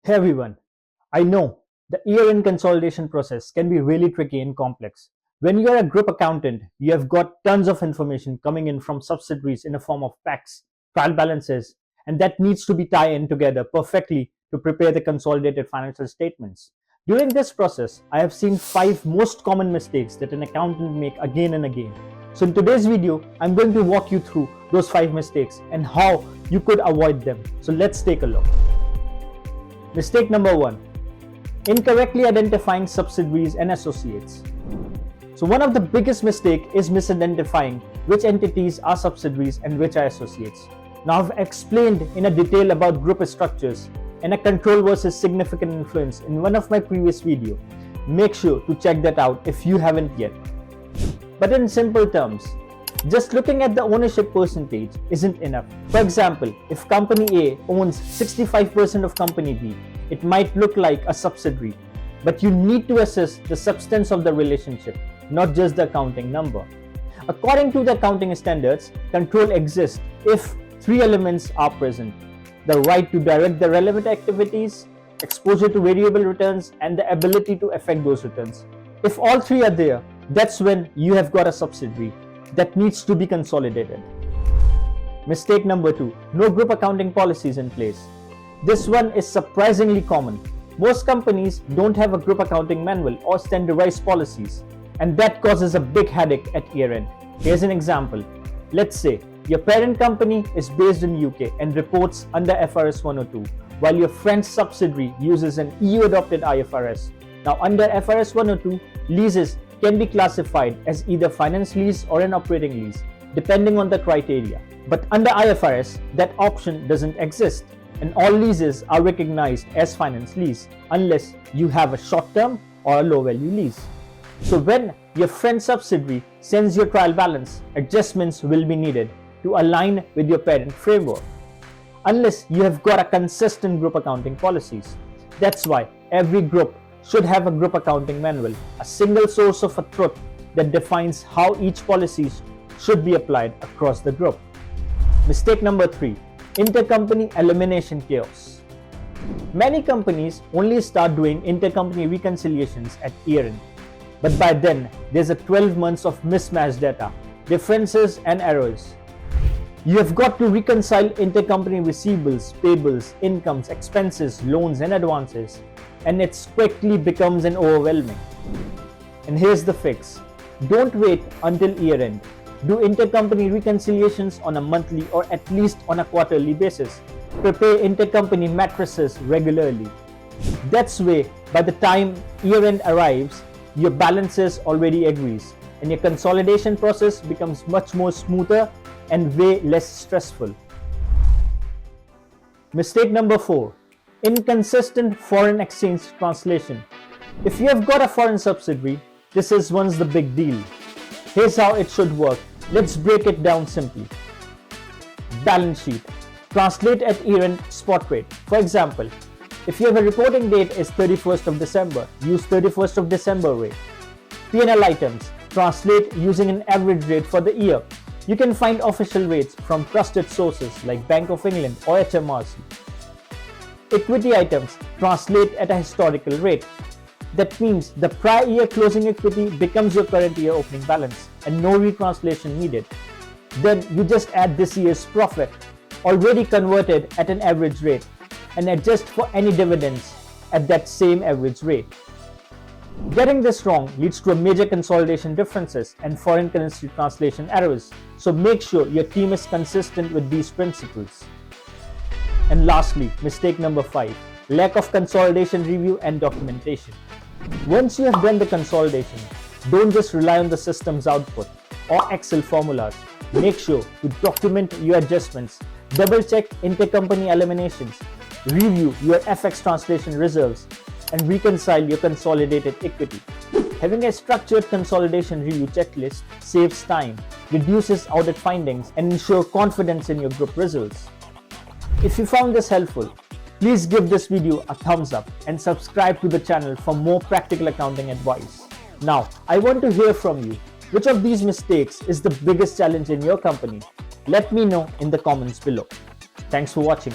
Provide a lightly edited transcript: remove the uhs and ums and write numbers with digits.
Hey everyone, I know the year-end consolidation process can be really tricky and complex. When you're a group accountant, you have got tons of information coming in from subsidiaries in the form of packs, trial balances, and that needs to be tied in together perfectly to prepare the consolidated financial statements. During this process, I have seen 5 most common mistakes that an accountant make again and again. So in today's video, I'm going to walk you through those 5 mistakes and how you could avoid them. So let's take a look. Mistake number 1, incorrectly identifying subsidiaries and associates. So one of the biggest mistakes is misidentifying which entities are subsidiaries and which are associates. Now I've explained in a detail about group structures and a control versus significant influence in one of my previous videos. Make sure to check that out if you haven't yet. But in simple terms, just looking at the ownership percentage isn't enough. For example, if company A owns 65% of company B, it might look like a subsidiary, but you need to assess the substance of the relationship, not just the accounting number. According to the accounting standards, control exists if 3 elements are present: the right to direct the relevant activities, exposure to variable returns, and the ability to affect those returns. If all 3 are there, that's when you have got a subsidiary that needs to be consolidated. Mistake number 2, no group accounting policies in place. This one is surprisingly common. Most companies don't have a group accounting manual or standardized policies, and that causes a big headache at year end. Here's an example. Let's say your parent company is based in UK and reports under FRS 102, while your French subsidiary uses an EU adopted IFRS. Now under FRS 102, leases can be classified as either finance lease or an operating lease, depending on the criteria. But under IFRS, that option doesn't exist, and all leases are recognized as finance lease unless you have a short-term or a low-value lease. So when your French subsidiary sends your trial balance, adjustments will be needed to align with your parent framework, unless you have got a consistent group accounting policies. That's why every group should have a group accounting manual, a single source of a truth that defines how each policy should be applied across the group. Mistake number 3, intercompany elimination chaos. Many companies only start doing intercompany reconciliations at year end, but by then there's a 12 months of mismatched data, differences and errors. You have got to reconcile intercompany receivables, payables, incomes, expenses, loans and advances, and it quickly becomes an overwhelming. And here's the fix. Don't wait until year end. Do intercompany reconciliations on a monthly or at least on a quarterly basis. Prepare intercompany matrices regularly. That's way by the time year end arrives, your balances already agrees and your consolidation process becomes much more smoother and way less stressful. Mistake number 4, inconsistent foreign exchange translation. If you have got a foreign subsidiary, this is once the big deal. Here's how it should work. Let's break it down simply. Balance sheet. Translate at year-end spot rate. For example, if you have a reporting date is 31st of December, use 31st of December rate. P&L items. Translate using an average rate for the year. You can find official rates from trusted sources like Bank of England or HMRC. Equity items. Translate at a historical rate. That means the prior year closing equity becomes your current year opening balance and no retranslation needed. Then you just add this year's profit, already converted at an average rate, and adjust for any dividends at that same average rate. Getting this wrong leads to a major consolidation differences and foreign currency translation errors, so make sure your team is consistent with these principles. And lastly, mistake number 5, lack of consolidation review and documentation. Once you have done the consolidation, don't just rely on the system's output or Excel formulas. Make sure to document your adjustments, double check intercompany eliminations, review your FX translation reserves, and reconcile your consolidated equity. Having a structured consolidation review checklist saves time, reduces audit findings, and ensures confidence in your group results. If you found this helpful, please give this video a thumbs up and subscribe to the channel for more practical accounting advice. Now, I want to hear from you. Which of these mistakes is the biggest challenge in your company? Let me know in the comments below. Thanks for watching.